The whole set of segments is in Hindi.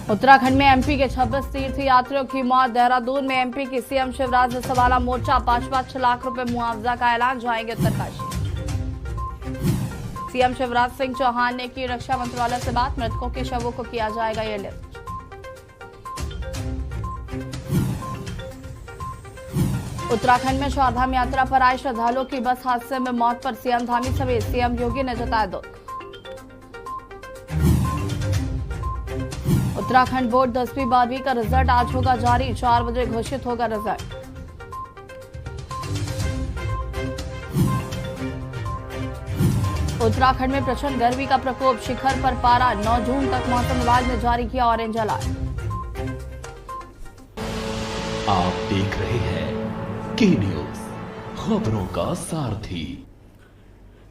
उत्तराखंड में एमपी के 26 तीर्थ यात्रियों की मौत। देहरादून में एमपी की सीएम शिवराज ने संभाला मोर्चा। 5-5 लाख रुपए मुआवजा का ऐलान, जाएंगे उत्तरकाशी। सीएम शिवराज सिंह चौहान ने की रक्षा मंत्रालय से बात। मृतकों के शवों को किया जाएगा ये लिफ्ट। उत्तराखंड में चारधाम यात्रा पर आए श्रद्धालुओं की बस हादसे में मौत पर सीएम धामी समेत सीएम योगी ने जताया दुख। उत्तराखंड बोर्ड 10वीं 12वीं का रिजल्ट आज होगा जारी। 4 बजे घोषित होगा रिजल्ट। उत्तराखंड में प्रचंड गर्मी का प्रकोप, शिखर पर पारा। 9 जून तक मौसम विभाग ने जारी किया ऑरेंज अलर्ट। आप देख रहे हैं के न्यूज, खबरों का सारथी।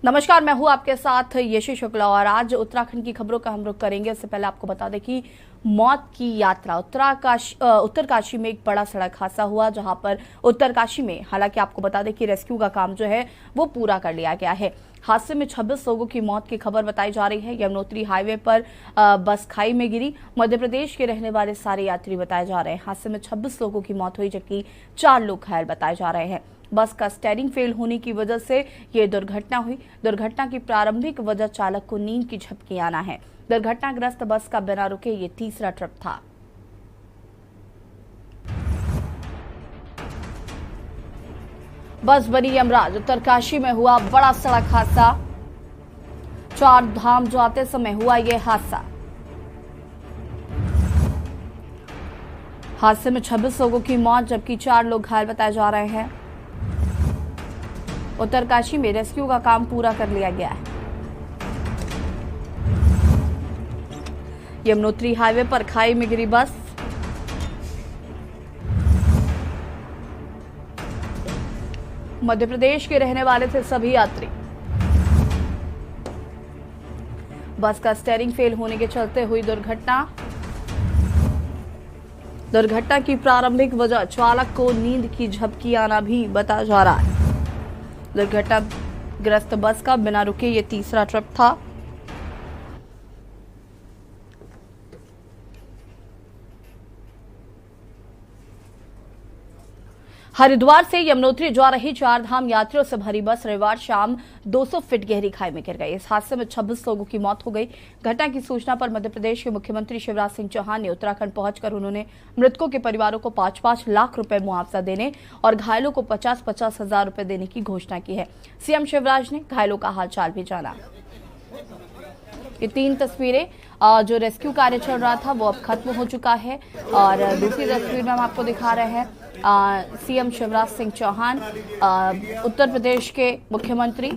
नमस्कार, मैं हूं आपके साथ यशी शुक्ला और आज उत्तराखंड की खबरों का हम रुख करेंगे। इससे पहले आपको बता दें कि मौत की यात्रा उत्तरकाशी में एक बड़ा सड़क हादसा हुआ, जहां पर उत्तरकाशी में हालांकि आपको बता दें कि रेस्क्यू का काम जो है वो पूरा कर लिया गया है। हादसे में 26 लोगों की मौत की खबर बताई जा रही है। यमुनोत्री हाईवे पर बस खाई में गिरी। मध्य प्रदेश के रहने वाले सारे यात्री बताए जा रहे हैं। हादसे में 26 लोगों की मौत हुई, जबकि 4 लोग घायल बताए जा रहे हैं। बस का स्टीयरिंग फेल होने की वजह से ये दुर्घटना हुई। दुर्घटना की प्रारंभिक वजह चालक को नींद की झपकी आना है। दुर्घटनाग्रस्त बस का बिना रुके ये तीसरा ट्रिप था। बस बनी यमराज। उत्तरकाशी में हुआ बड़ा सड़क हादसा। 4 धाम जाते समय हुआ ये हादसा। हादसे में 26 लोगों की मौत, जबकि 4 लोग घायल बताए जा रहे हैं। उत्तरकाशी में रेस्क्यू का काम पूरा कर लिया गया है। यमुनोत्री हाईवे पर खाई में गिरी बस। मध्य प्रदेश के रहने वाले थे सभी यात्री। बस का स्टीयरिंग फेल होने के चलते हुई दुर्घटना की प्रारंभिक वजह चालक को नींद की झपकी आना भी बताया जा रहा है। दुर्घटनाग्रस्त बस का बिना रुके ये तीसरा ट्रिप था। हरिद्वार से यमुनोत्री जा रही 4 धाम यात्रियों से भरी बस रविवार शाम 200 फीट गहरी खाई में गिर गई। इस हादसे में 26 लोगों की मौत हो गई। घटना की सूचना पर मध्य प्रदेश के मुख्यमंत्री शिवराज सिंह चौहान ने उत्तराखंड पहुंचकर उन्होंने मृतकों के परिवारों को 5-5 लाख रुपए मुआवजा देने और घायलों को 50-50 हजार रुपए देने की घोषणा की है। सीएम शिवराज ने घायलों का हालचाल भी जाना। ये 3 तस्वीरें जो रेस्क्यू कार्य चल रहा था वो अब खत्म हो चुका है और दूसरी तस्वीर में हम आपको दिखा रहे हैं सीएम शिवराज सिंह चौहान, उत्तर प्रदेश के मुख्यमंत्री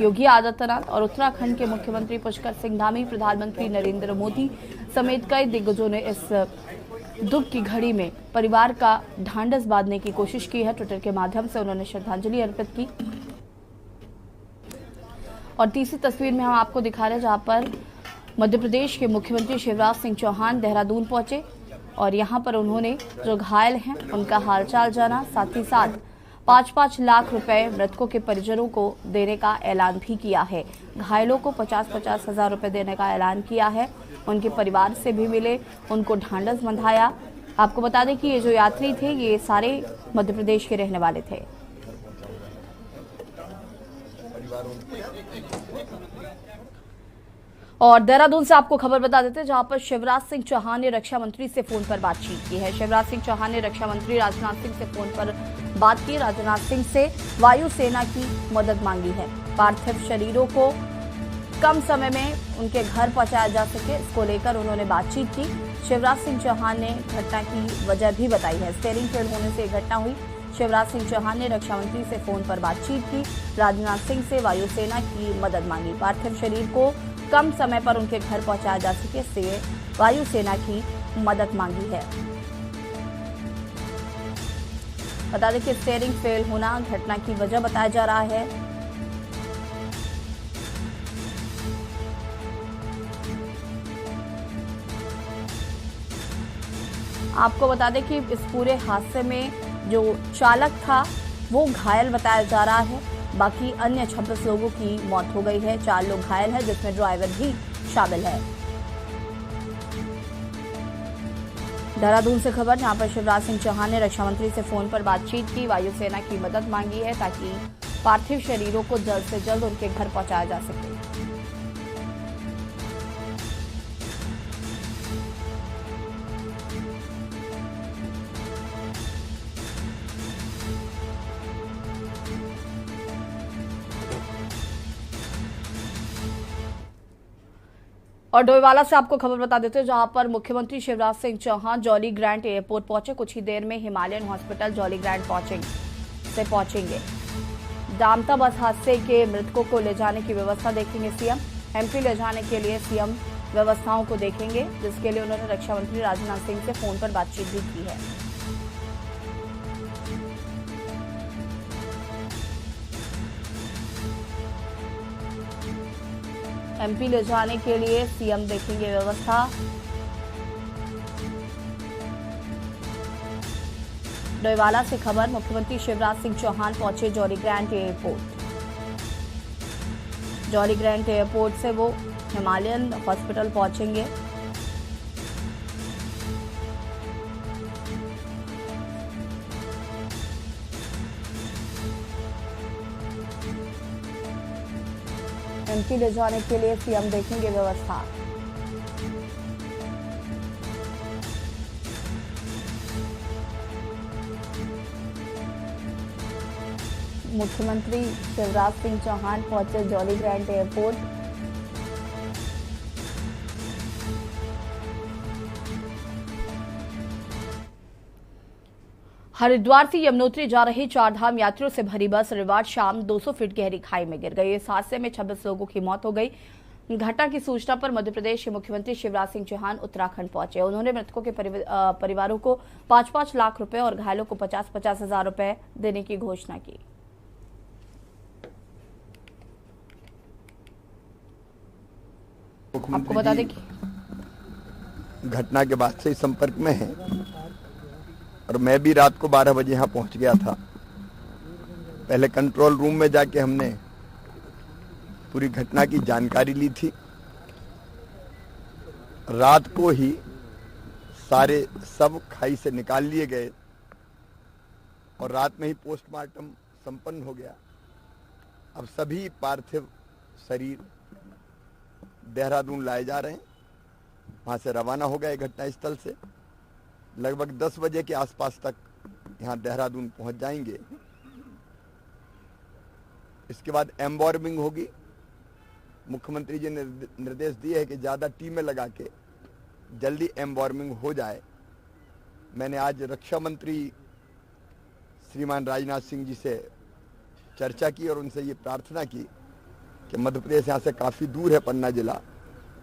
योगी आदित्यनाथ और उत्तराखंड के मुख्यमंत्री पुष्कर सिंह धामी, प्रधानमंत्री नरेंद्र मोदी समेत कई दिग्गजों ने इस दुख की घड़ी में परिवार का ढांढस बांधने की कोशिश की है। ट्विटर के माध्यम से उन्होंने श्रद्धांजलि अर्पित की। और तीसरी तस्वीर में हम आपको दिखा रहे हैं जहां पर मध्य प्रदेश के मुख्यमंत्री शिवराज सिंह चौहान देहरादून पहुंचे और यहां पर उन्होंने जो घायल हैं उनका हालचाल जाना, साथ ही साथ 5-5 लाख रुपए मृतकों के परिजनों को देने का ऐलान भी किया है। घायलों को 50-50 हजार रुपए देने का ऐलान किया है। उनके परिवार से भी मिले, उनको ढांढस बंधाया। आपको बता दें कि ये जो यात्री थे ये सारे मध्य प्रदेश के रहने वाले थे। और देहरादून से आपको खबर बता देते हैं जहां पर शिवराज सिंह चौहान ने रक्षा मंत्री से फोन पर बातचीत की है। शिवराज सिंह चौहान ने रक्षा मंत्री राजनाथ सिंह से फोन पर बात की। राजनाथ सिंह से वायुसेना की मदद मांगी है। पार्थिव शरीरों को कम समय में उनके घर पहुंचाया जा सके, इसको लेकर उन्होंने बातचीत की। शिवराज सिंह चौहान ने घटना की वजह भी बताई है। स्टीयरिंग फेल होने से घटना हुई। शिवराज सिंह चौहान ने रक्षा मंत्री से फोन पर बातचीत की। राजनाथ सिंह से वायुसेना की मदद मांगी। पार्थिव शरीर को कम समय पर उनके घर पहुंचाया जा सके, इससे वायुसेना की मदद मांगी है। बता दें कि स्टीयरिंग फेल होना घटना की वजह बताया जा रहा है। आपको बता दें कि इस पूरे हादसे में जो चालक था वो घायल बताया जा रहा है। बाकी अन्य 26 लोगों की मौत हो गई है। 4 लोग घायल हैं, जिसमें ड्राइवर भी शामिल है। देहरादून से खबर, जहां पर शिवराज सिंह चौहान ने रक्षा मंत्री से फोन पर बातचीत की, वायुसेना की मदद मांगी है ताकि पार्थिव शरीरों को जल्द से जल्द उनके घर पहुंचाया जा सके। और डोईवाला से आपको खबर बता देते हैं, जहां पर मुख्यमंत्री शिवराज सिंह चौहान जॉली ग्रांट एयरपोर्ट पहुंचे। कुछ ही देर में हिमालयन हॉस्पिटल जॉली ग्रांट पहुंचेंगे। दामता बस हादसे के मृतकों को ले जाने की व्यवस्था देखेंगे सीएम। एमपी ले जाने के लिए सीएम व्यवस्थाओं को देखेंगे, जिसके लिए उन्होंने रक्षा मंत्री राजनाथ सिंह से फोन पर बातचीत भी की है। एमपी ले जाने के लिए सीएम देखेंगे व्यवस्था। डोईवाला से खबर, मुख्यमंत्री शिवराज सिंह चौहान पहुंचे jolly Grant airport. Jolly Grant airport से वो हिमालयन हॉस्पिटल पहुंचेंगे। एमपी ले जाने के लिए सीएम देखेंगे व्यवस्था। मुख्यमंत्री शिवराज सिंह चौहान पहुंचे जॉली ग्रांट एयरपोर्ट। हरिद्वार से यमुनोत्री जा रही चारधाम यात्रियों से भरी बस रविवार शाम 200 फीट गहरी खाई में गिर गई। इस हादसे में 26 लोगों की मौत हो गई। घटना की सूचना पर मध्य प्रदेश के मुख्यमंत्री शिवराज सिंह चौहान उत्तराखंड पहुंचे। उन्होंने मृतकों के परिवारों को 5-5 लाख रुपए और घायलों को 50-50 हजार रुपए देने की घोषणा की। आपको बता दें कि घटना के बाद से संपर्क में है और मैं भी रात को 12 बजे यहाँ पहुँच गया था। पहले कंट्रोल रूम में जाके हमने पूरी घटना की जानकारी ली थी। रात को ही सारे सब खाई से निकाल लिए गए और रात में ही पोस्टमार्टम संपन्न हो गया। अब सभी पार्थिव शरीर देहरादून लाए जा रहे हैं। वहाँ से रवाना हो गए घटनास्थल से। लगभग 10 बजे के आसपास तक यहाँ देहरादून पहुँच जाएंगे। इसके बाद एम्बॉर्मिंग होगी। मुख्यमंत्री जी ने निर्देश दिए है कि ज़्यादा टीमें लगा के जल्दी एम्बॉर्मिंग हो जाए। मैंने आज रक्षा मंत्री श्रीमान राजनाथ सिंह जी से चर्चा की और उनसे ये प्रार्थना की कि मध्य प्रदेश यहाँ से काफ़ी दूर है पन्ना जिला,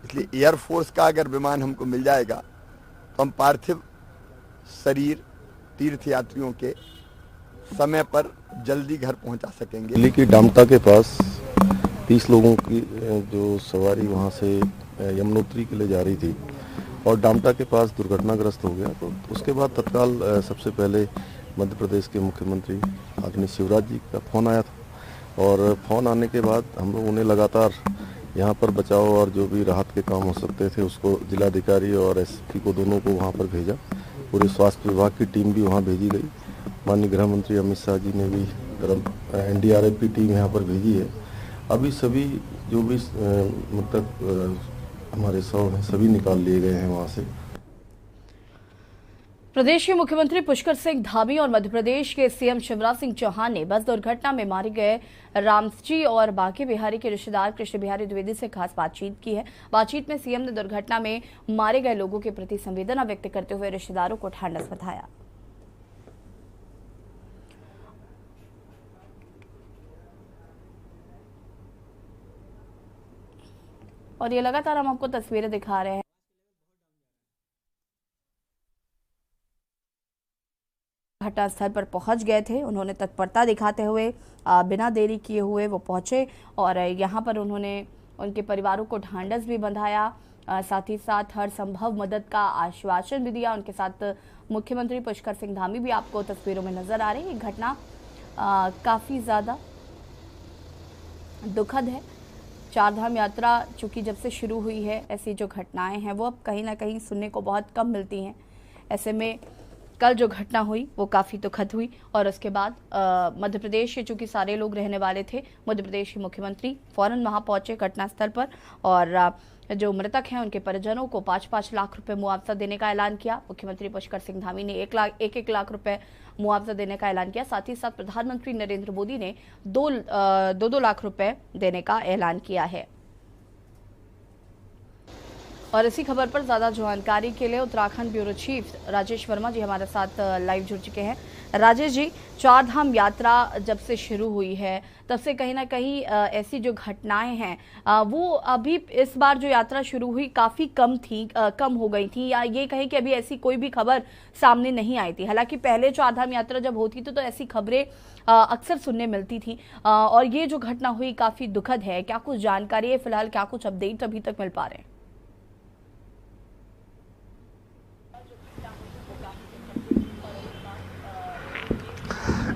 इसलिए एयरफोर्स का अगर विमान हमको मिल जाएगा तो हम पार्थिव शरीर तीर्थ यात्रियों के समय पर जल्दी घर पहुंचा सकेंगे। दिल्ली की डामटा के पास 30 लोगों की जो सवारी वहां से यमुनोत्री के लिए जा रही थी और डामटा के पास दुर्घटनाग्रस्त हो गया। तो उसके बाद तत्काल सबसे पहले मध्य प्रदेश के मुख्यमंत्री आदरणीय शिवराज जी का फ़ोन आया था और फ़ोन आने के बाद हम लोगों ने लगातार यहाँ पर बचाव और जो भी राहत के काम हो सकते थे उसको जिलाधिकारी और एसपी को दोनों को वहाँ पर भेजा। पूरे स्वास्थ्य विभाग की टीम भी वहाँ भेजी गई। माननीय गृह मंत्री अमित शाह जी ने भी एनडीआरएफ की टीम यहाँ पर भेजी है। अभी सभी जो भी मतलब हमारे शव हैं सभी निकाल लिए गए हैं वहाँ से। प्रदेश के मुख्यमंत्री पुष्कर सिंह धामी और मध्य प्रदेश के सीएम शिवराज सिंह चौहान ने बस दुर्घटना में मारे गए रामजी और बांके बिहारी के रिश्तेदार कृष्ण बिहारी द्विवेदी से खास बातचीत की है। बातचीत में सीएम ने दुर्घटना में मारे गए लोगों के प्रति संवेदना व्यक्त करते हुए रिश्तेदारों को ढांढस बंधाया। और ये लगातार हम आपको तस्वीरें दिखा रहे हैं। घटनास्थल पर पहुंच गए थे। उन्होंने तत्परता दिखाते हुए बिना देरी किए हुए वो पहुंचे और यहां पर उन्होंने उनके परिवारों को ढांढस भी बंधाया, साथ ही साथ हर संभव मदद का आश्वासन भी दिया। उनके साथ मुख्यमंत्री पुष्कर सिंह धामी भी आपको तस्वीरों में नजर आ रहे हैं। ये घटना काफ़ी ज़्यादा दुखद है। चारधाम यात्रा चूँकि जब से शुरू हुई है, ऐसी जो घटनाएं हैं वो अब कहीं ना कहीं सुनने को बहुत कम मिलती हैं। ऐसे में कल जो घटना हुई वो काफ़ी दुखद हुई और उसके बाद मध्य प्रदेश के चूंकि सारे लोग रहने वाले थे, मध्य प्रदेश के मुख्यमंत्री फौरन वहां पहुंचे घटनास्थल पर और जो मृतक हैं उनके परिजनों को 5-5 लाख रुपए मुआवजा देने का ऐलान किया। मुख्यमंत्री पुष्कर सिंह धामी ने 1 लाख रुपए मुआवजा देने का ऐलान किया। साथ ही साथ प्रधानमंत्री नरेंद्र मोदी ने 2 लाख रुपए देने का ऐलान किया है। और इसी खबर पर ज्यादा जानकारी के लिए उत्तराखंड ब्यूरो चीफ राजेश वर्मा जी हमारे साथ लाइव जुड़ चुके हैं। राजेश जी, चार धाम यात्रा जब से शुरू हुई है तब से कहीं ना कहीं ऐसी जो घटनाएं हैं वो अभी इस बार जो यात्रा शुरू हुई काफी कम हो गई थी, या ये कहें कि अभी ऐसी कोई भी खबर सामने नहीं आई थी। हालांकि पहले चार धाम यात्रा जब होती थी तो ऐसी खबरें अक्सर सुनने मिलती थी और ये जो घटना हुई काफी दुखद है। क्या कुछ जानकारी है फिलहाल, क्या कुछ अपडेट अभी तक मिल पा रहे हैं?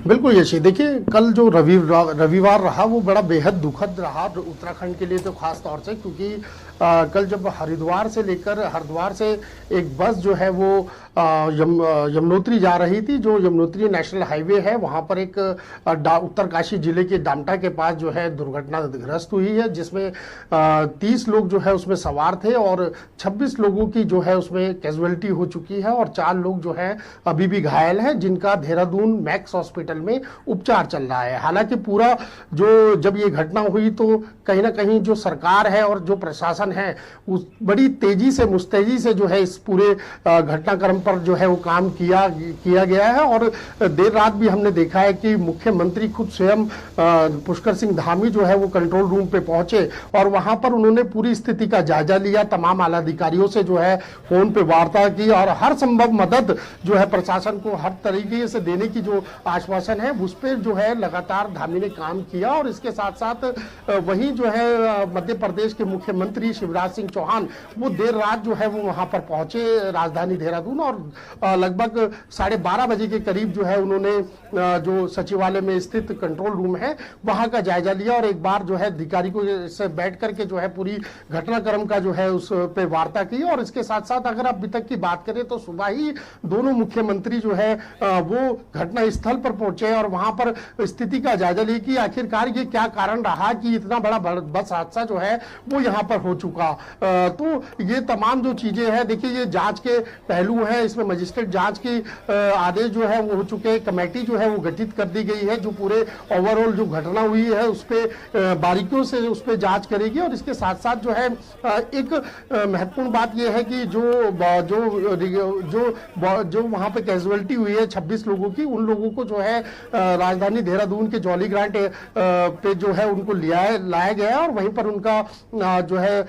बिल्कुल यशी, देखिए कल जो रविवार रहा वो बड़ा बेहद दुखद रहा उत्तराखंड के लिए तो खास तौर से, क्योंकि कल जब हरिद्वार से लेकर हरिद्वार से एक बस जो है वो यमुनोत्री जा रही थी, जो यमुनोत्री नेशनल हाईवे है वहां पर एक उत्तरकाशी जिले के डामटा के पास जो है दुर्घटनाग्रस्त हुई है, जिसमें 30 लोग जो है उसमें सवार थे और 26 लोगों की जो है उसमें कैजुअलिटी हो चुकी है और 4 लोग जो है अभी भी घायल हैं, जिनका देहरादून मैक्स हॉस्पिटल में उपचार चल रहा है। हालांकि पूरा जो जब ये घटना हुई तो कहीं ना कहीं जो सरकार है और जो प्रशासन है उस बड़ी तेजी से मुस्तैदी से जो है इस पूरे घटनाक्रम पर जो है वो काम किया गया है और देर रात भी हमने देखा है कि मुख्यमंत्री खुद स्वयं पुष्कर सिंह धामी जो है वो कंट्रोल रूम पे पहुंचे और वहां पर उन्होंने पूरी स्थिति का जायजा लिया, तमाम आला अधिकारियों से जो है फोन पे वार्ता की और हर संभव मदद जो है प्रशासन को हर तरीके से देने की जो आश्वासन है उस पर जो है लगातार धामी ने काम किया। और इसके साथ साथ वही जो है मध्य प्रदेश के मुख्यमंत्री शिवराज सिंह चौहान वो देर रात जो है वो वहां पर पहुंचे राजधानी देहरादून और लगभग 12:30 बजे के करीब जो है उन्होंने जो सचिवालय में स्थित कंट्रोल रूम है वहां का जायजा लिया और एक बार जो है अधिकारी को से बैठ करके जो है पूरी घटनाक्रम का जो है उस पे वार्ता की। और इसके साथ साथ अगर अभी तक की बात करें तो सुबह ही दोनों मुख्यमंत्री जो है वो घटना स्थल पर पहुंचे और वहां पर स्थिति का जायजा लिया कि आखिरकार ये क्या कारण रहा कि इतना बड़ा बस हादसा जो है वो यहाँ पर हो चुका। तो ये तमाम जो चीजें हैं, देखिए ये जांच के पहलू हैं, इसमें मजिस्ट्रेट जांच की आदेश जो है वो हो चुके हैं, कमेटी जो है वो गठित कर दी गई है जो पूरे ओवरऑल जो घटना हुई है उस पर बारीकियों से उस पर जांच करेगी। और इसके साथ साथ जो है एक महत्वपूर्ण बात यह है कि जो वहां पे कैजुअलिटी हुई है 26 लोगों की, उन लोगों को जो है राजधानी देहरादून के जॉली ग्रांट पे जो है उनको लाया गया और वहीं पर उनका जो है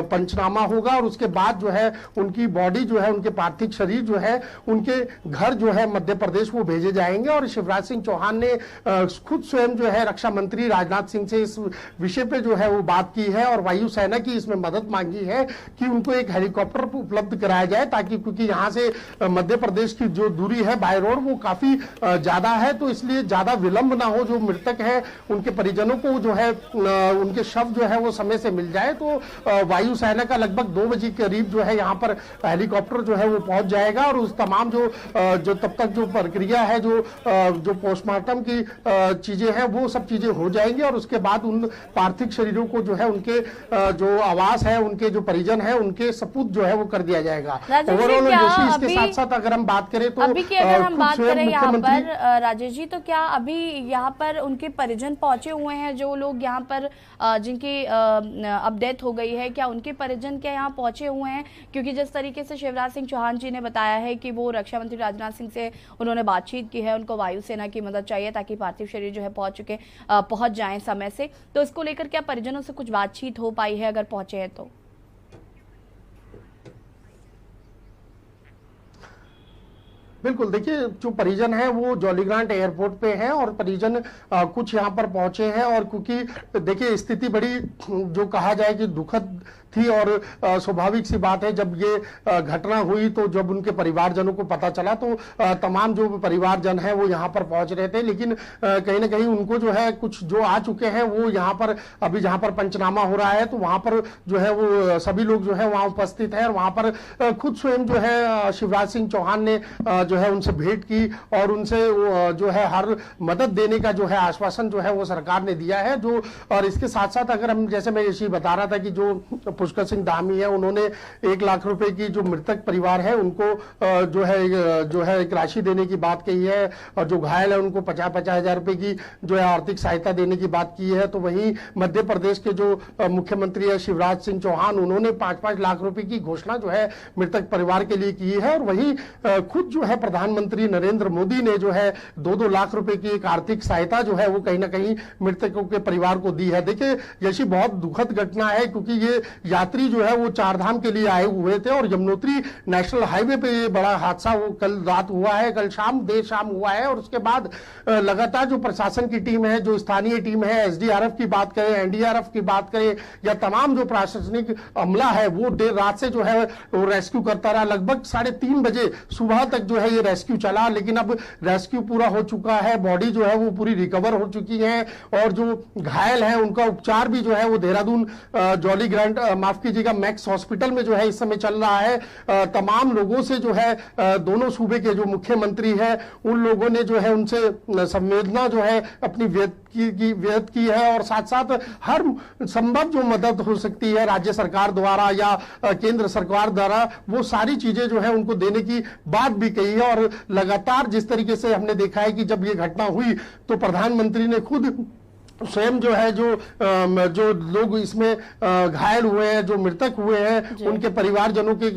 पंचनामा होगा और उसके बाद जो है उनकी बॉडी जो है उनके पार्थिव शरीर जो है उनके घर जो है मध्य प्रदेश वो भेजे जाएंगे। और शिवराज सिंह चौहान ने खुद स्वयं जो है रक्षा मंत्री राजनाथ सिंह से इस विषय पे जो है वो बात की है और वायुसेना की इसमें मदद मांगी है कि उनको एक हेलीकॉप्टर उपलब्ध कराया जाए, ताकि क्योंकि यहाँ से मध्य प्रदेश की जो दूरी है बाय रोड वो काफी ज्यादा है, तो इसलिए ज्यादा विलंब ना हो, जो मृतक है उनके परिजनों को जो है उनके शव जो है वो समय से मिल जाए। तो वायुसेना का लगभग 2 बजे के करीब जो है यहाँ पर हेलीकॉप्टर जो है वो पहुंच जाएगा और उस तमाम जो तब तक जो प्रक्रिया है जो पोस्टमार्टम की चीजें हैं वो सब चीजें हो जाएंगी और उसके बाद उन पार्थिव शरीरों को जो है उनके जो आवास है उनके जो परिजन है उनके सपूत जो है वो कर दिया जाएगा। ओवरऑल इसके साथ साथ अगर हम बात करें तो अभी की अगर हम बात करें यहाँ पर राजेश जी, तो क्या अभी यहाँ पर उनके परिजन पहुंचे हुए हैं, जो लोग यहाँ पर जिनकी अब डेथ हो गई है, क्या उनके परिजन क्या यहाँ पहुंचे हुए हैं? क्योंकि जिस तरीके से शिवराज सिंह चौहान जी ने बताया है कि वो रक्षा मंत्री राजनाथ सिंह से उन्होंने बातचीत की है, उनको वायुसेना की मदद चाहिए ताकि पार्थिव शरीर जो है पहुंच जाए समय से, तो इसको लेकर क्या परिजनों से कुछ बातचीत हो पाई है अगर पहुंचे हैं तो? बिल्कुल, देखिए जो परिजन है वो जॉली ग्रांट एयरपोर्ट पे हैं और परिजन कुछ यहाँ पर पहुंचे हैं और क्योंकि देखिए स्थिति बड़ी जो कहा जाए कि दुखद थी। और स्वाभाविक सी बात है, जब ये घटना हुई तो जब उनके परिवारजनों को पता चला तो तमाम जो परिवारजन है वो यहाँ पर पहुंच रहे थे। लेकिन कहीं ना कहीं उनको जो है कुछ जो आ चुके हैं वो यहाँ पर अभी जहाँ पर पंचनामा हो रहा है तो वहां पर जो है वो सभी लोग जो है वहां उपस्थित है। और वहां पर खुद स्वयं जो है शिवराज सिंह चौहान ने जो है उनसे भेंट की और उनसे जो है हर मदद देने का जो है आश्वासन जो है वो सरकार ने दिया है। जो और इसके साथ साथ अगर हम, जैसे मैं यही बता रहा था कि जो पुष्कर सिंह धामी है उन्होंने 1 लाख रुपए की जो मृतक परिवार है उनको जो है एक राशि देने की बात कही है। और जो घायल है उनको 50-50 हजार रुपए की जो है आर्थिक सहायता देने की बात की है। तो वहीं मध्य प्रदेश के जो मुख्यमंत्री है शिवराज सिंह चौहान, उन्होंने 5-5 लाख रुपए की घोषणा जो है मृतक परिवार के लिए की है। और वहीं खुद जो है प्रधानमंत्री नरेंद्र मोदी ने जो है 2-2 लाख रुपए की एक आर्थिक सहायता जो है वो कहीं ना कहीं मृतकों के परिवार को दी है। देखिए यही बहुत दुखद घटना है, क्योंकि ये यात्री जो है वो 4 धाम के लिए आए हुए थे और यमुनोत्री नेशनल हाईवे पे ये बड़ा हादसा वो कल रात हुआ है, कल देर शाम हुआ है। और उसके बाद लगातार जो प्रशासन की टीम है, जो स्थानीय टीम है, एसडीआरएफ की बात करें, एनडीआरएफ की बात करें या तमाम जो प्रशासनिक अमला है वो देर रात से जो है वो रेस्क्यू करता रहा। लगभग 3:30 बजे सुबह तक जो है ये रेस्क्यू चला, लेकिन अब रेस्क्यू पूरा हो चुका है, बॉडी जो है वो पूरी रिकवर हो चुकी है। और जो घायल है उनका उपचार भी जो है वो देहरादून जॉली ग्रांट माफ कीजिएगा मैक्स हॉस्पिटल में जो है इस समय चल रहा है। तमाम लोगों से जो है दोनों सूबे के जो मुख्यमंत्री है उन लोगों ने जो है उनसे संवेदना जो है अपनी व्यक्त की है। और साथ साथ हर संभव जो मदद हो सकती है राज्य सरकार द्वारा या केंद्र सरकार द्वारा, वो सारी चीजें जो है उनको देने की बात भी कही है। और लगातार जिस तरीके से हमने देखा है कि जब ये घटना हुई तो प्रधानमंत्री ने खुद स्वयं जो है जो लोग इसमें घायल हुए हैं, जो मृतक हुए हैं, उनके परिवारजनों के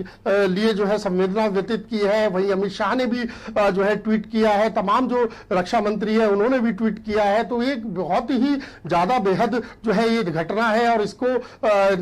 लिए जो है संवेदना व्यतीत की है। वहीं अमित शाह ने भी जो है ट्वीट किया है, तमाम जो रक्षा मंत्री है उन्होंने भी ट्वीट किया है। तो एक बहुत ही ज्यादा बेहद जो है ये घटना है और इसको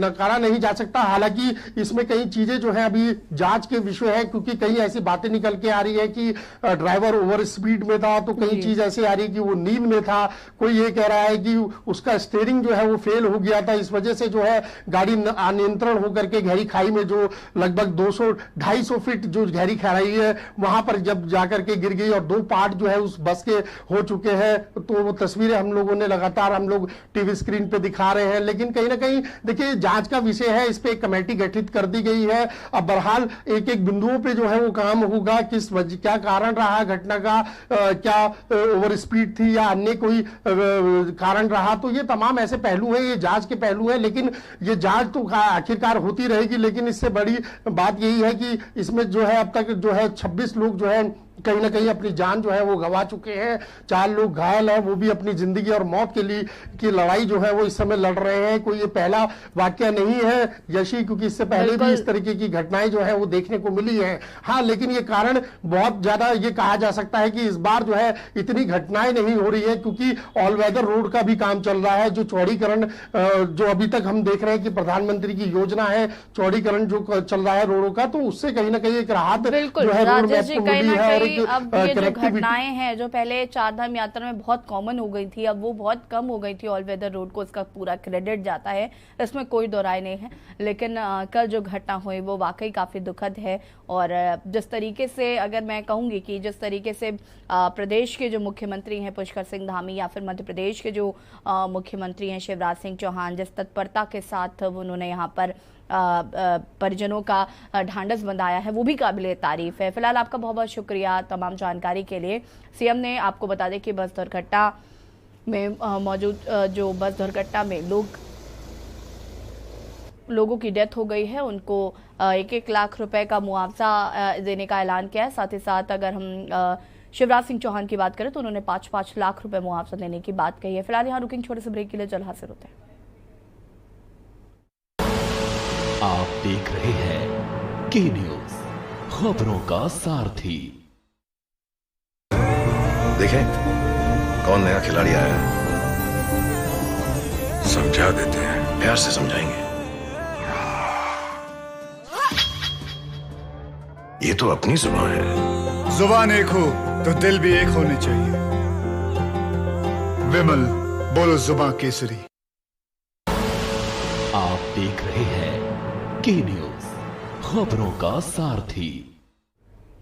नकारा नहीं जा सकता। हालांकि इसमें कई चीजें जो है अभी जांच के विषय है, क्योंकि कई ऐसी बातें निकल के आ रही है कि ड्राइवर ओवर स्पीड में था, तो कई चीज ऐसी आ रही है कि वो नींद में था, कोई ये कह रहा है कि उसका स्टीयरिंग जो है वो फेल हो गया था, इस वजह से जो है गाड़ी अनियंत्रण होकर के गहरी खाई में जो लगभग 200-250 फीट जो गहरी खाई है वहां पर जब जाकर के गिर गई और 2 पार्ट जो है उस बस के हो चुके हैं। तो वो तस्वीरें हम लोगों ने लगातार हम लोग टीवी स्क्रीन पे दिखा रहे हैं। लेकिन कहीं ना कहीं देखिए जांच का विषय है, इस पे एक कमेटी गठित कर दी गई है। अब बहरहाल एक एक बिंदुओं पे जो है वो काम होगा, किस वजह क्या कारण रहा घटना का, क्या ओवर स्पीड थी या अन्य कोई कारण रहा, तो ये तमाम ऐसे पहलू हैं, ये जांच के पहलू हैं। लेकिन ये जांच तो आखिरकार होती रहेगी। लेकिन इससे बड़ी बात यही है कि इसमें जो है अब तक जो है 26 लोग जो है कहीं ना कहीं अपनी जान जो है वो गंवा चुके हैं, 4 लोग घायल हैं, वो भी अपनी जिंदगी और मौत के लिए की लड़ाई जो है वो इस समय लड़ रहे हैं। कोई ये पहला वाकया नहीं है यशी, क्योंकि इससे पहले भी इस तरीके की घटनाएं जो है वो देखने को मिली है। हाँ, लेकिन ये कारण बहुत ज्यादा ये कहा जा सकता है कि इस बार जो है इतनी घटनाएं नहीं हो रही है, क्योंकि ऑल वेदर रोड का भी काम चल रहा है। जो चौड़ीकरण जो अभी तक हम देख रहे हैं कि प्रधानमंत्री की योजना है चौड़ीकरण जो चल रहा है रोडों का, तो उससे कहीं ना कहीं एक राहत जो है रोड मैप को मिली है। अब ये जो घटनाएं हैं जो पहले 4 धाम यात्रा में बहुत कॉमन हो गई थी, अब वो बहुत कम हो गई थी। ऑल वेदर रोड को इसका पूरा क्रेडिट जाता है, इसमें कोई दो राय नहीं है। लेकिन कल जो घटना हुई वो वाकई काफी दुखद है। और जिस तरीके से अगर मैं कहूंगी कि जिस तरीके से प्रदेश के जो मुख्यमंत्री हैं पुष्कर सिंह धामी या फिर मध्य प्रदेश के जो मुख्यमंत्री हैं शिवराज सिंह चौहान, जिस तत्परता के साथ उन्होंने यहाँ पर परिजनों का ढांढस बंधाया है, वो भी काबिले तारीफ है। फिलहाल आपका बहुत बहुत शुक्रिया तमाम जानकारी के लिए। सीएम ने आपको बता दें कि बस दुर्घटना में मौजूद जो बस दुर्घटना में लोगों की डेथ हो गई है, उनको 1-1 लाख रुपए का मुआवजा देने का ऐलान किया है। साथ ही साथ अगर हम शिवराज सिंह चौहान की बात करें तो उन्होंने 5-5 लाख रुपए मुआवजा देने की बात कही है। फिलहाल यहाँ रुकेंगे, छोटे से ब्रेक के लिए जल्द हाजिर होते हैं। आप देख रहे हैं के न्यूज, खबरों का सारथी। देखें कौन नया खिलाड़ी आया है, समझा देते हैं, प्यार से समझाएंगे। ये तो अपनी जुबान है। जुबान एक हो तो दिल भी एक होने चाहिए। विमल बोलो जुबान केसरी। आप देख रहे हैं की न्यूज, खबरों का सारथी।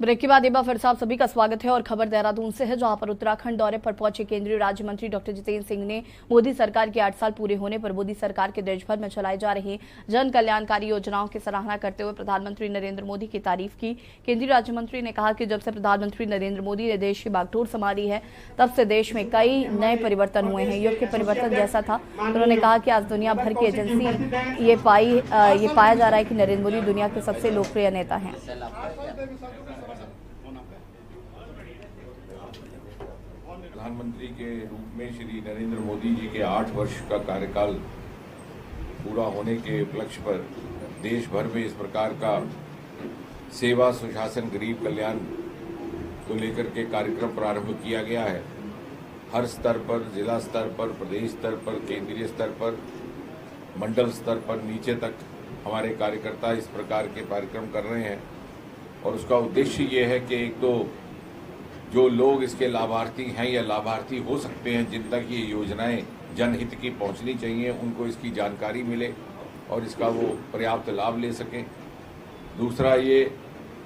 ब्रेक के बाद एक बार फिर से आप सभी का स्वागत है और खबर देहरादून से है, जहां पर उत्तराखंड दौरे पर पहुंचे केंद्रीय राज्य मंत्री डॉक्टर जितेंद्र सिंह ने मोदी सरकार के 8 साल पूरे होने पर मोदी सरकार के देश भर में चलाई जा रही जन कल्याणकारी योजनाओं की सराहना करते हुए प्रधानमंत्री नरेंद्र मोदी की तारीफ की। केंद्रीय राज्य मंत्री ने कहा कि जब से प्रधानमंत्री नरेंद्र मोदी ने देश की बागडोर संभाली है, तब से देश में कई नए परिवर्तन हुए हैं। युग के परिवर्तन जैसा था। उन्होंने कहा कि आज दुनिया भर की एजेंसी ये पाया जा रहा है कि नरेंद्र मोदी दुनिया के सबसे लोकप्रिय नेता हैं। प्रधानमंत्री के रूप में श्री नरेंद्र मोदी जी के 8 वर्ष का कार्यकाल पूरा होने के उपलक्ष्य पर देश भर में इस प्रकार का सेवा, सुशासन, गरीब कल्याण को लेकर के कार्यक्रम प्रारंभ किया गया है। हर स्तर पर, जिला स्तर पर, प्रदेश स्तर पर, केंद्रीय स्तर पर, मंडल स्तर पर, नीचे तक हमारे कार्यकर्ता इस प्रकार के कार्यक्रम कर रहे हैं। और उसका उद्देश्य ये है कि एक तो जो लोग इसके लाभार्थी हैं या लाभार्थी हो सकते हैं, जिन तक ये योजनाएं जनहित की पहुंचनी चाहिए, उनको इसकी जानकारी मिले और इसका वो पर्याप्त लाभ ले सकें। दूसरा ये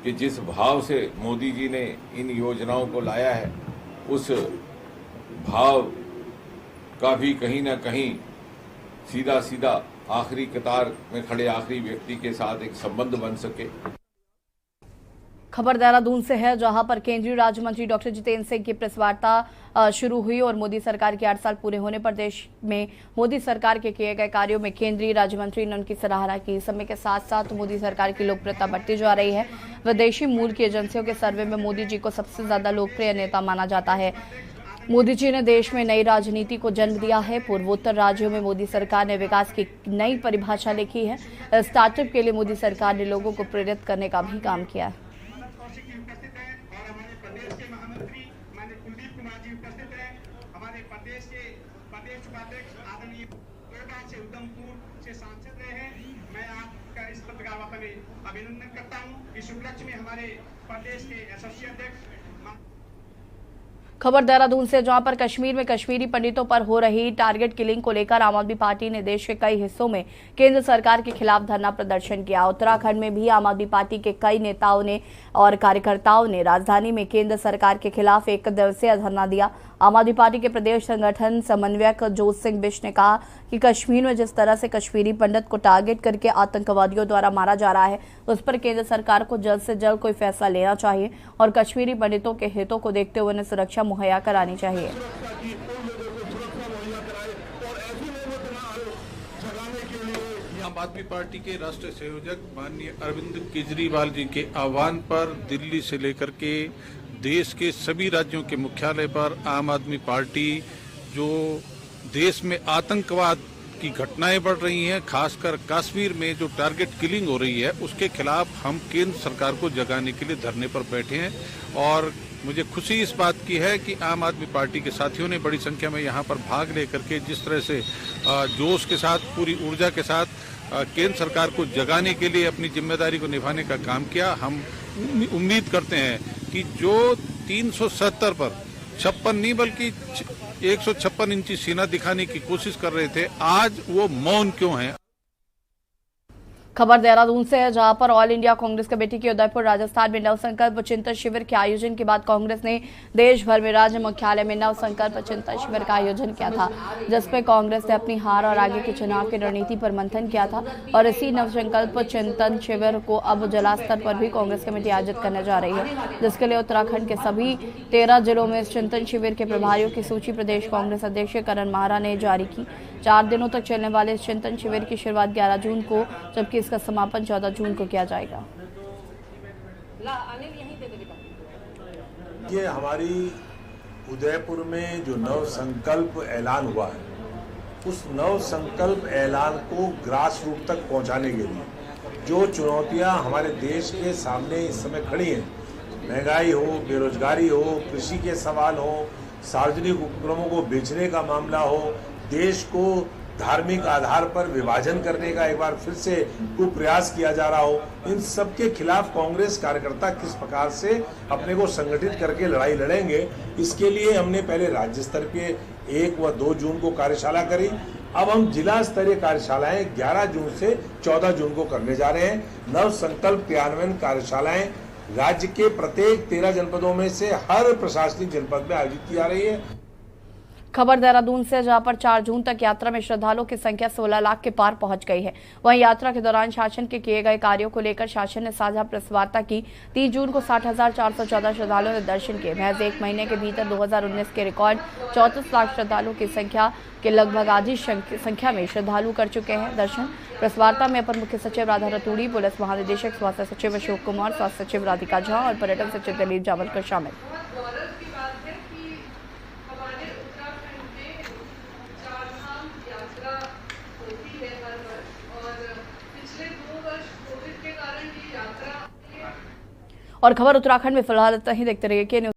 कि जिस भाव से मोदी जी ने इन योजनाओं को लाया है, उस भाव का भी कहीं ना कहीं सीधा सीधा आखिरी कतार में खड़े आखिरी व्यक्ति के साथ एक संबंध बन सके। खबर देहरादून से है, जहां पर केंद्रीय राज्य मंत्री डॉक्टर जितेंद्र सिंह की प्रेस वार्ता शुरू हुई और मोदी सरकार के 8 साल पूरे होने पर देश में मोदी सरकार के किए गए कार्यों में केंद्रीय राज्य मंत्री ने उनकी सराहना की। समय के साथ साथ मोदी सरकार की लोकप्रियता बढ़ती जा रही है। विदेशी मूल की एजेंसियों के सर्वे में मोदी जी को सबसे ज्यादा लोकप्रिय नेता माना जाता है। मोदी जी ने देश में नई राजनीति को जन्म दिया है। पूर्वोत्तर राज्यों में मोदी सरकार ने विकास की नई परिभाषा लिखी है। स्टार्टअप के लिए मोदी सरकार ने लोगों को प्रेरित करने का भी काम किया है। अभिनंदन करता हूं। इस उपलक्ष्य में हमारे प्रदेश के एसोसिएट अध्यक्ष। खबर देहरादून से, जहां पर कश्मीर में कश्मीरी पंडितों पर हो रही टारगेट किलिंग को लेकर आम आदमी पार्टी ने देश के कई हिस्सों में केंद्र सरकार के खिलाफ धरना प्रदर्शन किया। उत्तराखंड में भी आम आदमी पार्टी के कई नेताओं ने और कार्यकर्ताओं ने राजधानी में केंद्र सरकार के खिलाफ 1 दिवसीय धरना दिया। आम आदमी पार्टी के प्रदेश संगठन समन्वयक जोत सिंह बिष्ट ने कहा कि कश्मीर में जिस तरह से कश्मीरी पंडित को टारगेट करके आतंकवादियों द्वारा मारा जा रहा है, उस पर केंद्र सरकार को जल्द से जल्द कोई फैसला लेना चाहिए और कश्मीरी पंडितों के हितों को देखते हुए उन्हें सुरक्षा मुहैया करानी चाहिए। आम आदमी पार्टी के राष्ट्रीय संयोजक माननीय अरविंद केजरीवाल जी के आह्वान पर दिल्ली से लेकर के देश के सभी राज्यों के मुख्यालय पर आम आदमी पार्टी जो देश में आतंकवाद की घटनाएं बढ़ रही हैं, खासकर कश्मीर में जो टारगेट किलिंग हो रही है, उसके खिलाफ हम केंद्र सरकार को जगाने के लिए धरने पर बैठे हैं। और मुझे खुशी इस बात की है कि आम आदमी पार्टी के साथियों ने बड़ी संख्या में यहाँ पर भाग लेकर के जिस तरह से जोश के साथ, पूरी ऊर्जा के साथ केंद्र सरकार को जगाने के लिए अपनी जिम्मेदारी को निभाने का काम किया। हम उम्मीद करते हैं कि जो 370 पर 56 नहीं बल्कि 156 इंची सीना दिखाने की कोशिश कर रहे थे, आज वो मौन क्यों हैं। खबर देहरादून से है, जहां पर ऑल इंडिया कांग्रेस कमेटी की उदयपुर राजस्थान में नव संकल्प चिंतन शिविर के आयोजन के बाद कांग्रेस ने देश भर में राज्य मुख्यालय में नव संकल्प चिंतन शिविर का आयोजन किया था, जिसमें कांग्रेस ने अपनी हार और आगे के चुनाव की रणनीति पर मंथन किया था। और इसी नव संकल्प चिंतन शिविर को अब जिला स्तर पर भी कांग्रेस कमेटी आयोजित करने जा रही है, जिसके लिए उत्तराखंड के सभी 13 जिलों में इस चिंतन शिविर के प्रभारियों की सूची प्रदेश कांग्रेस अध्यक्ष करण माहरा ने जारी की। 4 दिनों तक चलने वाले इस चिंतन शिविर की शुरुआत 11 जून को, जबकि इसका समापन 14 जून को किया जाएगा। ये हमारी उदयपुर में जो नव संकल्प ऐलान हुआ है, उस नव संकल्प ऐलान को ग्रास रूट तक पहुंचाने के लिए जो चुनौतियां हमारे देश के सामने इस समय खड़ी हैं, महंगाई हो, बेरोजगारी हो, कृषि के सवाल हो, सार्वजनिक उपक्रमों को बेचने का मामला हो, देश को धार्मिक आधार पर विभाजन करने का एक बार फिर से कुप्रयास किया जा रहा हो, इन सब के खिलाफ कांग्रेस कार्यकर्ता किस प्रकार से अपने को संगठित करके लड़ाई लड़ेंगे, इसके लिए हमने पहले राज्य स्तर पे 1 व 2 जून को कार्यशाला करी। अब हम जिला स्तरीय कार्यशालाएं 11 जून से 14 जून को करने जा रहे हैं। नव संकल्प क्रियान्वयन कार्यशालाएं राज्य के प्रत्येक 13 जनपदों में से हर प्रशासनिक जनपद में आयोजित की जा रही है। खबर देहरादून से, जहां पर 4 जून तक यात्रा में श्रद्धालुओं की संख्या 16 लाख के पार पहुंच गई है। वहीं यात्रा के दौरान शासन के किए गए कार्यों को लेकर शासन ने साझा प्रेस वार्ता की। 30 जून को 60,414 श्रद्धालुओं ने दर्शन किए। महज एक महीने के भीतर 2019 के रिकॉर्ड 34 लाख श्रद्धालुओं की संख्या के लगभग आधी संख्या में श्रद्धालु कर चुके हैं दर्शन। प्रेस वार्ता में अपर मुख्य सचिव राधा रतूड़ी, पुलिस महानिदेशक, स्वास्थ्य सचिव अशोक कुमार, स्वास्थ्य सचिव राधिका झा और पर्यटन सचिव दिलीप जावलकर शामिल। और खबर उत्तराखंड में फिलहाल इतना ही। देखते रहिए के न्यूज़।